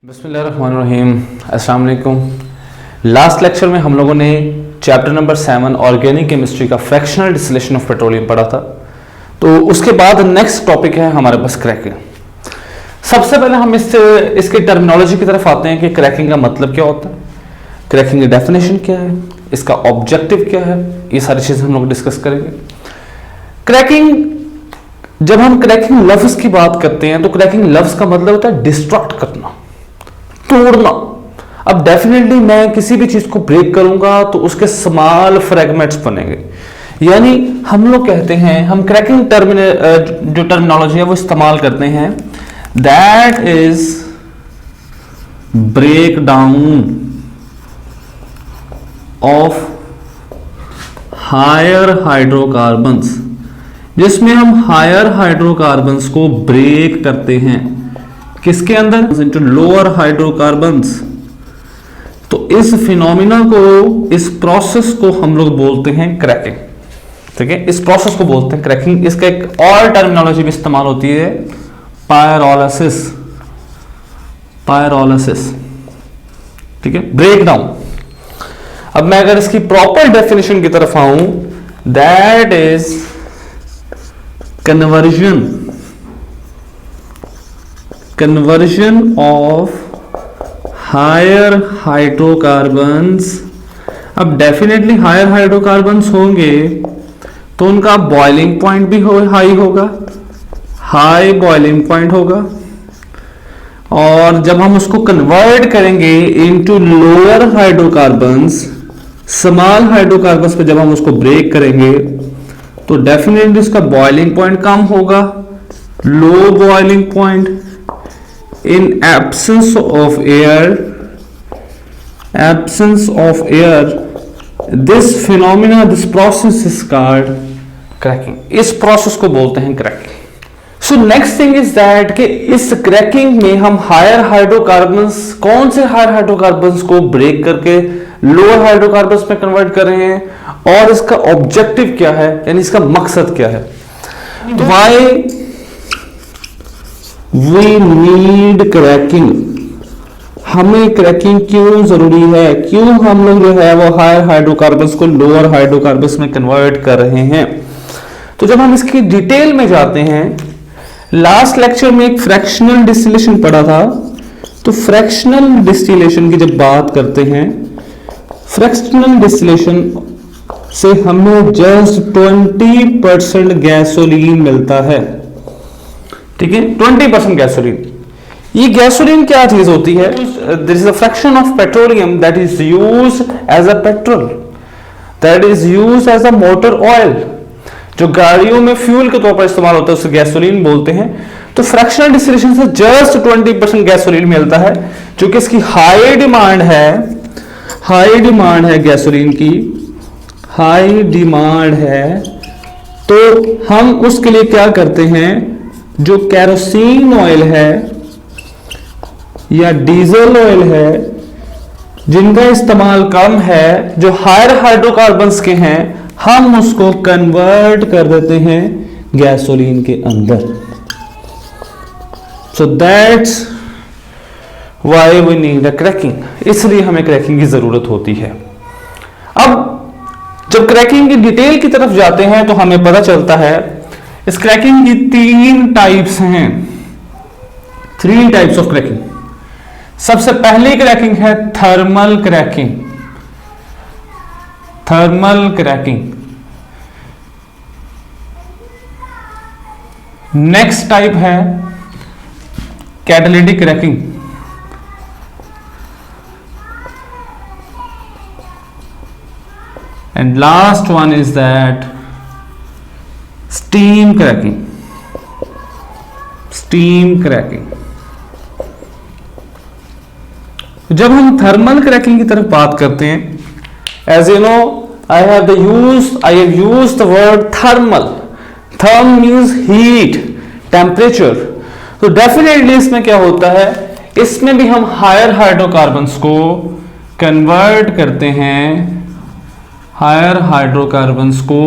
बिस्मिल्लाहिर्रहमानिर्रहीम, अस्सलाम वालेकुम। लास्ट लेक्चर में हम लोगों ने चैप्टर नंबर 7 ऑर्गेनिक केमिस्ट्री का फ्रैक्शनल डिस्टिलेशन ऑफ पेट्रोलियम पढ़ा था। तो उसके बाद नेक्स्ट टॉपिक है हमारे पास क्रैकिंग। सबसे पहले हम इसके टर्मिनोलॉजी की तरफ आते हैं कि क्रैकिंग का मतलब क्या होता है, क्रैकिंग की डेफिनेशन क्या है, इसका ऑब्जेक्टिव क्या है, ये सारी चीजें हम लोग डिस्कस करेंगे। क्रैकिंग, जब हम क्रैकिंग लफ्ज की बात करते हैं तो क्रैकिंग लफ्ज का मतलब होता है डिस्ट्रक्ट करना, तोड़ना। अब डेफिनेटली मैं किसी भी चीज को ब्रेक करूंगा तो उसके स्मॉल फ्रेगमेंट्स बनेंगे, यानी हम लोग कहते हैं, हम क्रैकिंग जो टर्मिनोलॉजी है वो इस्तेमाल करते हैं, that is break down of higher hydrocarbons, जिसमें हम हायर हाइड्रोकार्बन्स को ब्रेक करते हैं किसके अंदर, इनटू लोअर हाइड्रोकार्बन्स। तो इस फिनोमिना को, इस प्रोसेस को हम लोग बोलते हैं क्रैकिंग। ठीक है, इस प्रोसेस को बोलते हैं क्रैकिंग। इसका एक और टर्मिनोलॉजी भी इस्तेमाल होती है, पायरोलिसिस। पायरोलिसिस, ठीक है, ब्रेक डाउन। अब मैं अगर इसकी प्रॉपर डेफिनेशन की तरफ आऊं, that is conversion of higher hydrocarbons। अब डेफिनेटली हायर हाइड्रोकार्बन्स होंगे तो उनका बॉइलिंग पॉइंट भी हाई होगा, हाई बॉइलिंग पॉइंट होगा। और जब हम उसको कन्वर्ट करेंगे into lower hydrocarbons, small hydrocarbons पे जब हम उसको ब्रेक करेंगे तो डेफिनेटली उसका बॉइलिंग पॉइंट कम होगा, low boiling point. In absence of air, this phenomena, this process is called cracking। इस प्रोसेस को बोलते हैं cracking. So next thing is that कि इस क्रैकिंग में हम हायर हाइड्रोकार्बन्स, कौन से हायर हाइड्रोकार्बन्स को ब्रेक करके लोअर हाइड्रोकार्बन्स में कन्वर्ट कर रहे हैं और इसका ऑब्जेक्टिव क्या है, यानी इसका मकसद क्या है। वाई We need cracking, हमें क्रैकिंग क्यों जरूरी है, क्यों हम लोग जो है वो हायर हाइड्रोकार्बन्स को लोअर हाइड्रोकार्बन्स में कन्वर्ट कर रहे हैं। तो जब हम इसकी डिटेल में जाते हैं, लास्ट लेक्चर में एक फ्रैक्शनल डिस्टिलेशन पढ़ा था, तो फ्रैक्शनल डिस्टिलेशन की जब बात करते हैं, फ्रैक्शनल डिस्टिलेशन से हमें जस्ट 20% गैसोलीन मिलता है। ठीक है, 20% गैसोलीन। ये गैसोलीन क्या चीज होती है, this is a fraction of petroleum that is used as a petrol, that is used as a motor oil, जो गाड़ियों में फ्यूल के तौर पर इस्तेमाल होता है, उसे गैसोलीन बोलते हैं। तो फ्रैक्शनल डिस्टिलेशन से जस्ट 20% गैसोलीन मिलता है, जो कि इसकी हाई डिमांड है, हाई डिमांड है गैसोलीन की, हाई डिमांड है। तो हम उसके लिए क्या करते हैं, जो कैरोसिन ऑयल है या डीजल ऑयल है, जिनका इस्तेमाल कम है, जो हायर हाइड्रोकार्बन्स के हैं, हम उसको कन्वर्ट कर देते हैं गैसोलीन के अंदर। So that's why we need a cracking, इसलिए हमें क्रैकिंग की जरूरत होती है। अब जब क्रैकिंग की डिटेल की तरफ जाते हैं तो हमें पता चलता है इस क्रैकिंग की 3 टाइप्स हैं, 3 टाइप्स ऑफ क्रैकिंग। सबसे पहली क्रैकिंग है thermal cracking, thermal cracking. Next type है catalytic cracking, and last one is that steam cracking, steam cracking. जब हम थर्मल क्रैकिंग की तरफ बात करते हैं, as you know I have used the word thermal. Therm means heat, temperature. तो definitely इसमें क्या होता है, इसमें भी हम हायर हाइड्रोकार्बन्स को कन्वर्ट करते हैं, हायर हाइड्रोकार्बन्स को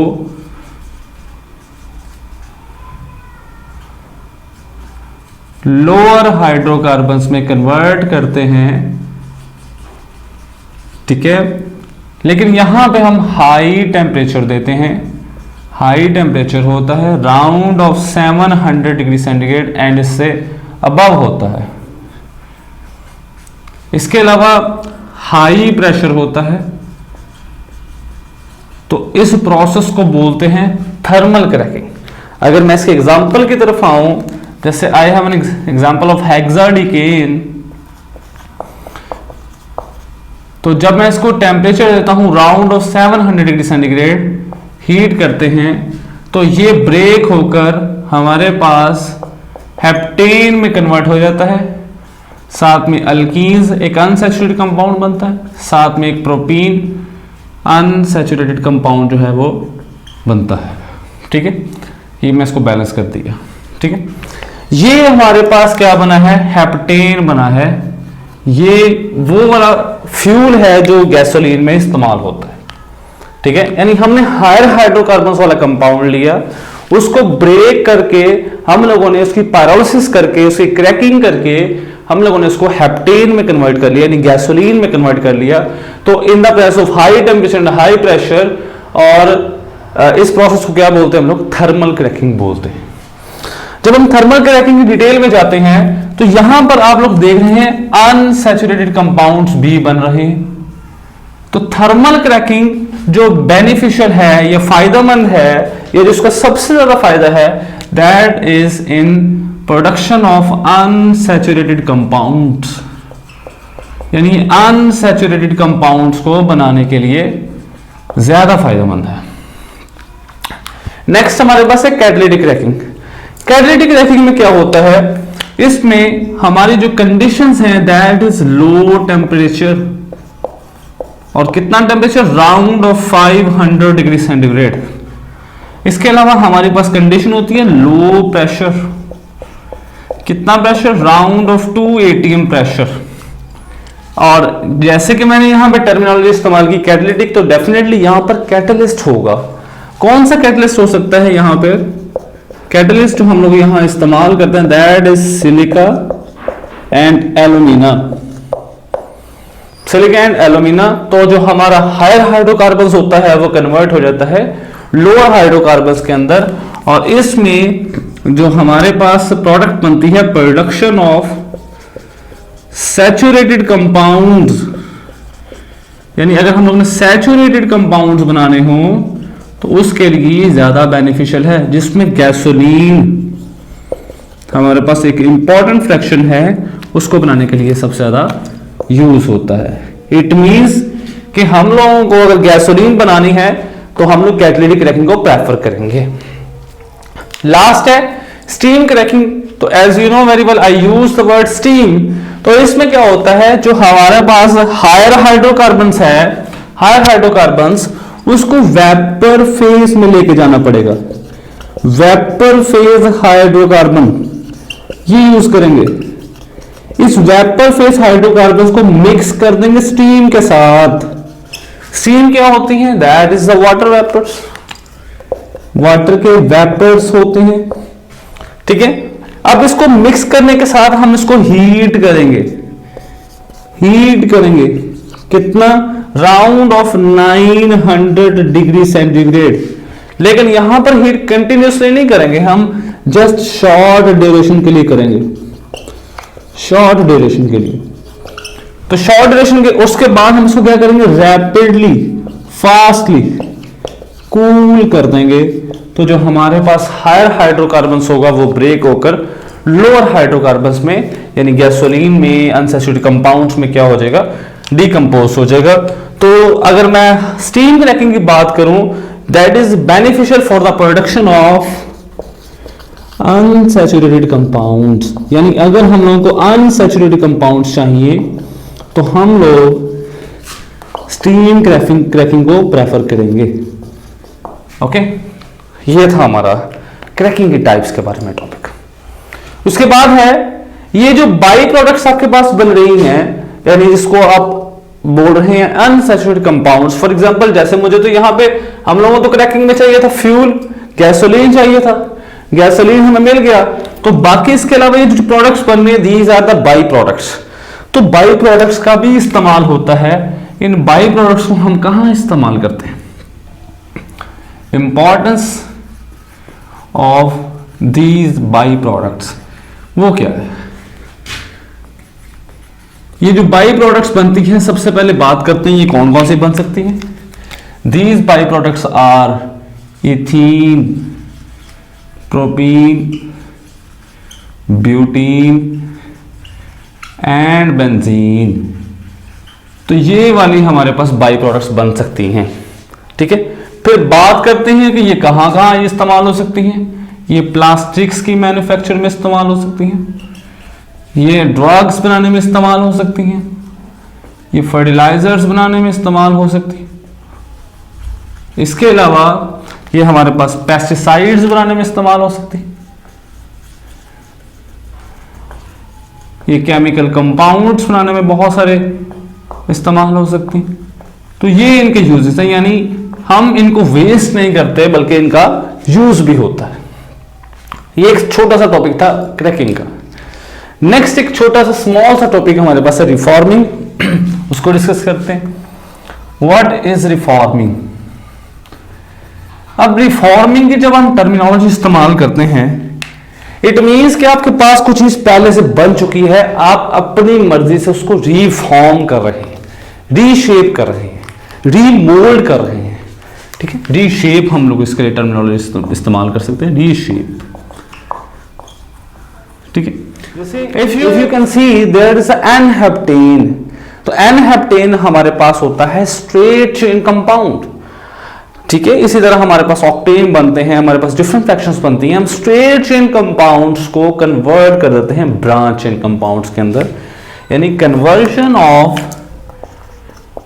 लोअर हाइड्रोकार्बन्स में कन्वर्ट करते हैं, ठीक है। लेकिन यहां पे हम हाई टेम्परेचर देते हैं, हाई टेम्परेचर होता है round off 700 degree centigrade and इससे अबव होता है। इसके अलावा हाई प्रेशर होता है, तो इस प्रोसेस को बोलते हैं थर्मल क्रैकिंग। अगर मैं इसके एग्जांपल की तरफ आऊं, जैसे I have an example of hexadecane, तो जब मैं इसको टेम्परेचर देता हूं round off 700 degree centigrade, heat करते हैं, तो ये ब्रेक होकर हमारे पास हेप्टेन में कन्वर्ट हो जाता है, साथ में अल्कीन्स एक अनसैचुरेटेड कंपाउंड बनता है, साथ में एक प्रोपीन अनसैचुरेटेड कंपाउंड जो है वो बनता है, ठीक है। ये मैं इसको बैलेंस कर दिया, ठीक है। ये हमारे पास क्या बना है, हेप्टेन बना है। ये वो वाला फ्यूल है जो गैसोलीन में इस्तेमाल होता है, ठीक है। यानी हमने हायर हाइड्रोकार्बन्स वाला कंपाउंड लिया, उसको ब्रेक करके हम लोगों ने उसकी पायरोलिसिस करके, उसकी क्रैकिंग करके हम लोगों ने उसको हेप्टेन में कन्वर्ट कर लिया, यानी गैसोलीन में कन्वर्ट कर लिया। तो in the presence of high temperature and high pressure, और इस प्रोसेस को क्या बोलते हैं हम लोग, थर्मल क्रैकिंग बोलते हैं। जब हम थर्मल क्रैकिंग की डिटेल में जाते हैं, तो यहां पर आप लोग देख रहे हैं अनसैचुरेटेड कंपाउंड्स भी बन रहे हैं। तो थर्मल क्रैकिंग जो बेनिफिशियल है या फायदेमंद है, या जिसका सबसे ज्यादा फायदा है, that is in production of unsaturated compounds, यानी अनसैचुरेटेड कंपाउंड्स को बनाने के लिए ज्यादा फायदेमंद है। नेक्स्ट हमारे पास है कैटालिटिक क्रैकिंग। कैटालिटिक क्रैकिंग में क्या होता है, इसमें हमारी जो कंडीशंस हैं दैट इज लो टेम्परेचर, और कितना temperature, round of 500 degree centigrade. इसके अलावा हमारे पास कंडीशन होती है लो प्रेशर, कितना pressure, round of 2 atm pressure. और जैसे कि मैंने यहां पे टर्मिनोलॉजी इस्तेमाल की कैटालिटिक, तो डेफिनेटली यहां पर कैटलिस्ट होगा। कौन सा कैटलिस्ट हो सकता है, यहां पे कैटलिस्ट हम लोग यहां इस्तेमाल करते हैं that is silica and alumina, silica and alumina. तो जो हमारा हायर हाइड्रोकार्बन्स होता है वो कन्वर्ट हो जाता है लोअर हाइड्रोकार्बन्स के अंदर, और इसमें जो हमारे पास प्रोडक्ट बनती है, प्रोडक्शन ऑफ सैचुरेटेड कंपाउंड्स, यानी अगर हम लोग ने सैचुरेटेड कंपाउंड्स बनाने हो तो उसके लिए ज्यादा बेनिफिशियल है, जिसमें गैसोलीन हमारे पास एक इंपॉर्टेंट फ्रैक्शन है, उसको बनाने के लिए सबसे ज्यादा यूज होता है। इट मींस कि हम लोगों को अगर गैसोलीन बनानी है तो हम लोग कैटालिटिक क्रैकिंग को प्रेफर करेंगे। लास्ट है स्टीम क्रैकिंग। तो as you know very well I use the word steam. तो इसमें क्या होता है, जो हमारे पास हायर हाइड्रोकार्बन्स है, हायर हाइड्रोकार्बन्स, उसको वेपर फेज में लेके जाना पड़ेगा। वेपर फेज हाइड्रोकार्बन ये यूज करेंगे। इस वेपर फेज हाइड्रोकार्बन को मिक्स कर देंगे स्टीम के साथ। स्टीम क्या होती है, that is the water vapours, water के वेपर्स होते हैं, ठीक है। अब इसको मिक्स करने के साथ हम इसको हीट करेंगे, हीट करेंगे कितना, राउंड ऑफ 900 डिग्री सेंटीग्रेड। लेकिन यहां पर हीट कंटिन्यूसली नहीं करेंगे, हम जस्ट शॉर्ट ड्यूरेशन के लिए करेंगे, शॉर्ट ड्यूरेशन के लिए। तो शॉर्ट ड्यूरेशन के उसके बाद हम इसको क्या करेंगे, रैपिडली फास्टली कूल कर देंगे। तो जो हमारे पास हायर हाइड्रोकार्बन्स होगा वो ब्रेक होकर लोअर हाइड्रोकार्बन्स में, यानी गैसोलीन में, अनसैचुरेटेड कंपाउंड्स में क्या हो जाएगा, डिकम्पोज हो जाएगा। तो अगर मैं स्टीम क्रैकिंग की बात करूं, that is beneficial for the production of unsaturated compounds. यानी अगर हम लोगों को अनसैचुरेटेड कंपाउंड्स चाहिए तो हम लोग स्टीम क्रैकिंग को प्रेफर करेंगे। ओके, ये था हमारा क्रैकिंग की टाइप्स के बारे में टॉपिक। उसके बाद है ये जो बाई प्रोडक्ट्स आपके पास बन रही हैं, यानी जिसको आप बोल रहे हैं अनसैचुरेटेड कंपाउंड्स। फॉर एग्जांपल जैसे मुझे तो यहां पे हम लोगों को तो क्रैकिंग में चाहिए था फ्यूल, गैसोलीन चाहिए था, गैसोलीन हमें मिल गया, तो बाकी इसके अलावा ये जो प्रोडक्ट्स बन रहे हैं these are the by products. तो बाई प्रोडक्ट्स का भी इस्तेमाल होता है। इन बाई प्रोडक्ट्स को हम कहां इस्तेमाल करते हैं? Importance of these by products वो क्या है? ये जो बाई प्रोडक्ट्स बनती हैं, सबसे पहले बात करते हैं ये कौन कौन सी बन सकती हैं। These by products are ethene, propene, butene and benzene. तो ये वाली हमारे पास बाई प्रोडक्ट्स बन सकती हैं। ठीक है, फिर बात करते हैं कि ये कहां कहां इस्तेमाल हो सकती हैं। ये प्लास्टिक्स की मैन्युफैक्चर में इस्तेमाल हो सकती हैं, ये ड्रग्स बनाने में इस्तेमाल हो सकती हैं, ये फर्टिलाइजर्स बनाने में इस्तेमाल हो सकती हैं। इसके अलावा ये हमारे पास पेस्टिसाइड्स बनाने में इस्तेमाल हो सकती हैं, ये केमिकल कंपाउंड्स बनाने में बहुत सारे इस्तेमाल हो सकती हैं। तो ये इनके यूजेस हैं, यानी हम इनको वेस्ट नहीं करते बल्कि इनका यूज भी होता है। ये एक छोटा सा टॉपिक था क्रैकिंग का। नेक्स्ट एक छोटा सा स्मॉल सा टॉपिक हमारे पास है रिफॉर्मिंग, उसको डिस्कस करते हैं। What is reforming? अब रिफॉर्मिंग की जब हम टर्मिनोलॉजी इस्तेमाल करते हैं, इट मींस कि आपके पास कुछ चीज पहले से बन चुकी है, आप अपनी मर्जी से उसको रिफॉर्म कर रहे हैं, रीशेप कर रहे हैं, रीमोल्ड कर रहे हैं। ठीक है, रीशेप हम लोग इसके लिए टर्मिनोलॉजी इस्तेमाल कर सकते हैं, रीशेप। ठीक है, if you can see there is N heptane, तो एन हेप्टेन हमारे पास होता है स्ट्रेट चेन कंपाउंड। ठीक है, इसी तरह हमारे पास ऑक्टेन बनते हैं, हमारे पास डिफरेंट फ्रैक्शंस बनती हैं। हम स्ट्रेट चेन कंपाउंड्स को कन्वर्ट कर देते हैं ब्रांच चेन कंपाउंड्स के अंदर, यानी conversion of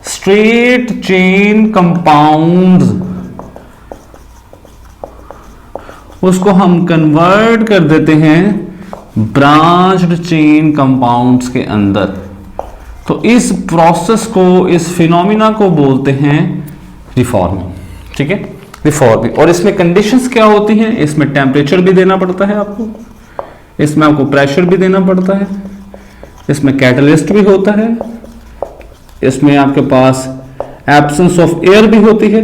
straight chain compounds, उसको हम कन्वर्ट कर देते हैं ब्रांच्ड चेन कंपाउंड्स के अंदर। तो इस प्रोसेस को, इस फिनोमिना को बोलते हैं रिफॉर्मिंग। ठीक है, रिफॉर्मिंग। और इसमें कंडीशंस क्या होती हैं? इसमें टेम्परेचर भी देना पड़ता है आपको, इसमें आपको प्रेशर भी देना पड़ता है, इसमें कैटलिस्ट भी होता है, इसमें आपके पास एब्सेंस ऑफ एयर भी होती है।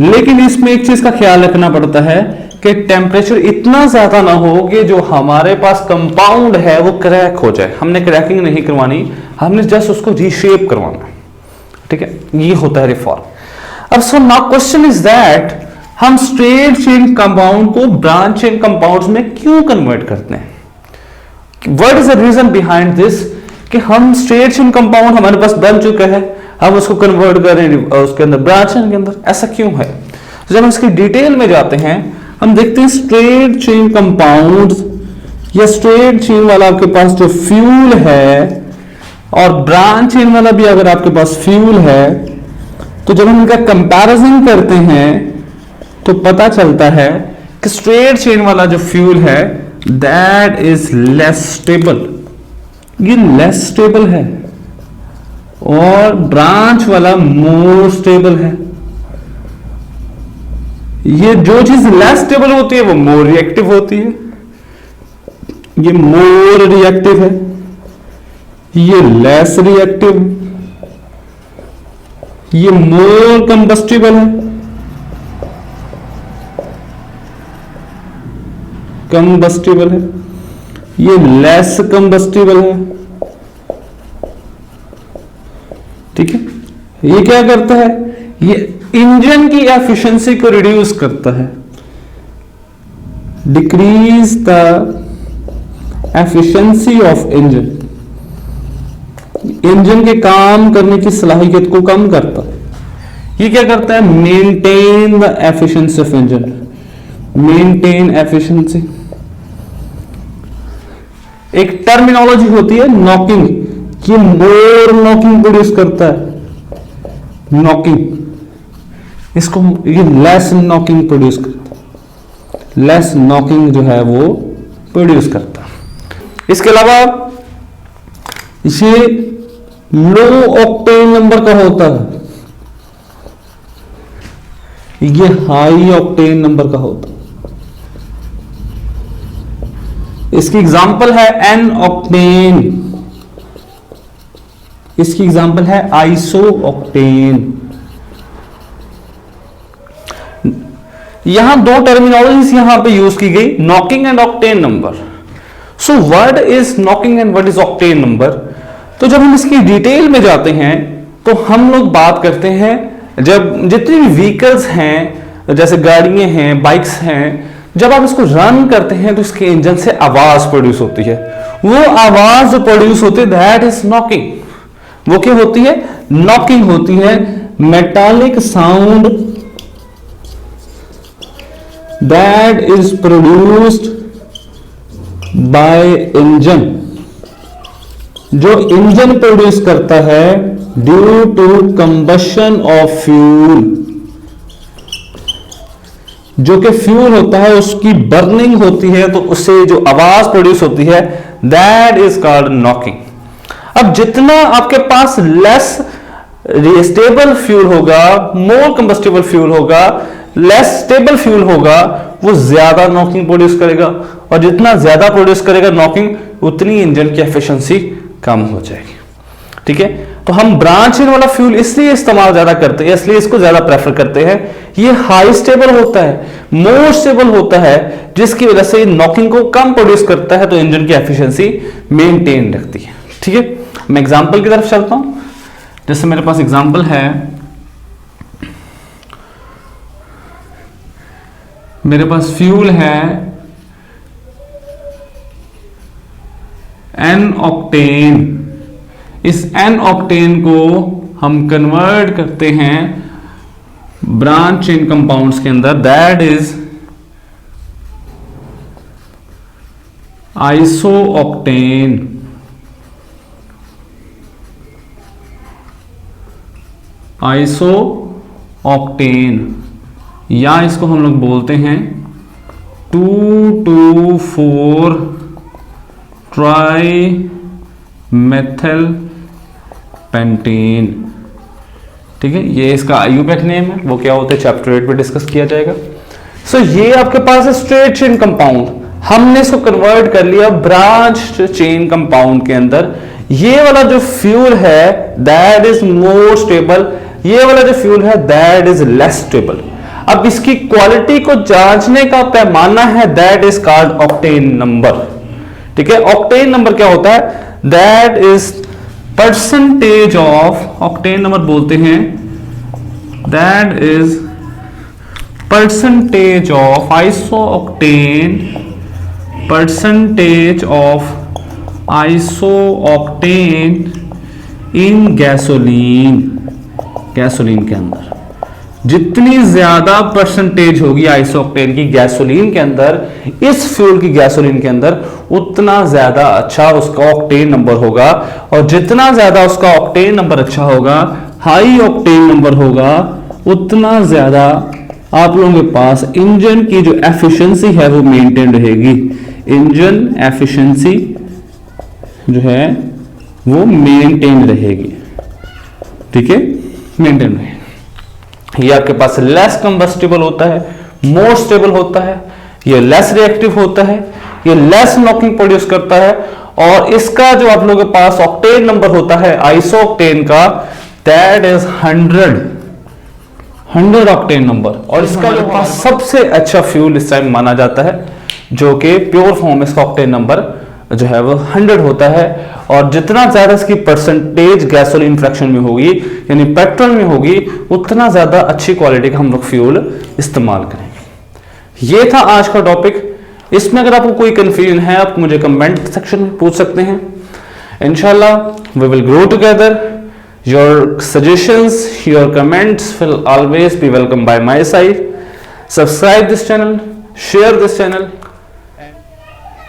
लेकिन इसमें एक चीज का ख्याल रखना पड़ता है कि टेम्परेचर इतना ज्यादा ना हो कि जो हमारे पास कंपाउंड है वो क्रैक हो जाए। हमने क्रैकिंग नहीं करवानी, हमने जस्ट उसको रीशेप करवाना है। ठीक है, ये होता है रिफॉर्म। अब so now question is that हम स्ट्रेट चेन कंपाउंड को ब्रांच चेन कंपाउंड्स में क्यों कन्वर्ट करते हैं? What is the reason behind this कि हम स्ट्रेट चेन कंपाउंड हमारे पास बन चुका है, हम उसको कन्वर्ट कर रहे हैं उसके अंदर ब्रांच चेन के अंदर, ऐसा क्यों है? जब हम इसकी डिटेल में जाते हैं, हम देखते हैं स्ट्रेट चेन कंपाउंड्स या स्ट्रेट चेन वाला आपके पास जो फ्यूल है और ब्रांच चेन वाला भी अगर आपके पास फ्यूल है, तो जब हम इनका कंपैरिजन करते हैं तो पता चलता है कि स्ट्रेट चेन वाला जो फ्यूल है दैट इज लेस स्टेबल, ये लेस स्टेबल है, और ब्रांच वाला मोर स्टेबल है। ये जो चीज लेस स्टेबल होती है वो मोर रिएक्टिव होती है, ये मोर रिएक्टिव है, ये लेस रिएक्टिव, ये मोर कंबस्टिबल है, कंबस्टिबल है, ये लेस कंबस्टिबल है। ठीक है, ये क्या करता है? ये इंजन की एफिशिएंसी को रिड्यूस करता है, decrease the efficiency of engine, engine के काम करने की सलाहियत को कम करता है। ये क्या करता है? Maintain the efficiency of engine, maintain efficiency. एक टर्मिनोलॉजी होती है नॉकिंग, ये मोर नॉकिंग प्रोड्यूस करता है, नॉकिंग, इसको ये लेस नॉकिंग प्रोड्यूस करता है, लेस नॉकिंग जो है वो प्रोड्यूस करता है। इसके अलावा ये लो ऑक्टेन नंबर का होता है, ये हाई ऑक्टेन नंबर का होता है। इसकी एग्जांपल है एन ऑक्टेन, इसकी एग्जांपल है आइसो ऑक्टेन। यहां दो टर्मिनोलॉजीज यहां पे यूज की गई, knocking and octane number. So word is knocking and word is octane number. तो जब हम इसकी डिटेल में जाते हैं तो हम लोग बात करते हैं, जब जितनी भी व्हीकल्स हैं, जैसे गाड़ियां हैं, बाइक्स हैं, जब आप इसको रन करते हैं तो इसके इंजन से आवाज प्रोड्यूस होती है। वो आवाज जो प्रोड्यूस होती है दैट इज नॉकिंग। वो क्या होती है? नॉकिंग होती है। Metallic sound that is produced by engine, जो इंजन प्रोड्यूस करता है due to combustion of fuel, जो कि फ्यूल होता है उसकी बर्निंग होती है तो उससे जो आवाज प्रोड्यूस होती है दैट इज कॉल्ड नॉकिंग। अब जितना आपके पास लेस स्टेबल फ्यूल होगा, मोर कंबस्टिबल फ्यूल होगा, लेस स्टेबल फ्यूल होगा, वो ज्यादा नॉकिंग प्रोड्यूस करेगा, और जितना ज्यादा प्रोड्यूस करेगा नॉकिंग, उतनी इंजन की एफिशिएंसी कम हो जाएगी। ठीक है, तो हम ब्रांच इन वाला फ्यूल इसलिए इस्तेमाल ज्यादा करते हैं, इसलिए इसको ज्यादा प्रेफर करते हैं। ये हाई स्टेबल होता है, मोर स्टेबल होता है, जिसकी वजह से नॉकिंग को कम प्रोड्यूस करता है, तो इंजन की एफिशिएंसी मेंटेन रखती है। ठीक है, मैं एग्जांपल की तरफ चलता हूं। जैसे मेरे पास एग्जांपल है, मेरे पास फ्यूल है एन ऑक्टेन। इस एन ऑक्टेन को हम कन्वर्ट करते हैं ब्रांच चेन कंपाउंड्स के अंदर, that is iso octane. Iso octane, या इसको हम लोग बोलते हैं 2,2,4 ट्राई मेथिल पेंटेन। ठीक है, ये इसका आईयूपैक नेम है। वो क्या होता है चैप्टर 8 में डिस्कस किया जाएगा। सो ये आपके पास है स्ट्रेट चेन कंपाउंड, हमने इसको कन्वर्ट कर लिया ब्रांच चेन कंपाउंड के अंदर। ये वाला जो फ्यूल है दैट इज मोर स्टेबल, ये वाला जो फ्यूल है दैट इज लेस स्टेबल। अब इसकी क्वालिटी को जांचने का पैमाना है that is called octane number. ठीक है, ऑक्टेन नंबर क्या होता है? That is percentage of, octane number बोलते हैं that is percentage of iso octane, percentage of iso octane in gasoline. Gasoline के अंदर जितनी ज्यादा परसेंटेज होगी आइसो ऑक्टेन की गैसोलीन के अंदर, इस फ्यूल की गैसोलीन के अंदर, उतना ज्यादा अच्छा उसका ऑक्टेन नंबर होगा। और जितना ज्यादा उसका ऑक्टेन नंबर अच्छा होगा, हाई ऑक्टेन नंबर होगा, उतना ज्यादा आप लोगों के पास इंजन की जो एफिशिएंसी है वो मेंटेन रहेगी। इंजन एफिशिएंसी जो है वो मेंटेन रहेगी। ठीक है, मेंटेन रहेगी। ये आपके पास लेस कंबस्टिबल होता है, मोर स्टेबल होता है, ये लेस रिएक्टिव होता है, ये लेस नॉकिंग प्रोड्यूस करता है। और इसका जो आप लोगों के पास ऑक्टेन नंबर होता है आइसो ऑक्टेन का, दैट इज 100 ऑक्टेन नंबर। और इसका जो पास सबसे अच्छा फ्यूल इस टाइम माना जाता है, जो कि प्योर फॉर्म इसका ऑक्टेन नंबर जो है वो 100 होता है। और जितना ज्यादा इसकी परसेंटेज गैसोलीन फ्रैक्शन में होगी, यानी पेट्रोल में होगी, उतना ज्यादा अच्छी क्वालिटी का हम लोग फ्यूल इस्तेमाल करेंगे। ये था आज का टॉपिक। इसमें अगर आपको कोई कंफ्यूजन है आप मुझे कमेंट सेक्शन में पूछ सकते हैं। इंशाल्लाह we will grow together. Your suggestions, your comments will always be welcome by my side. Subscribe this channel, share this channel.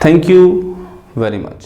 Thank you very much.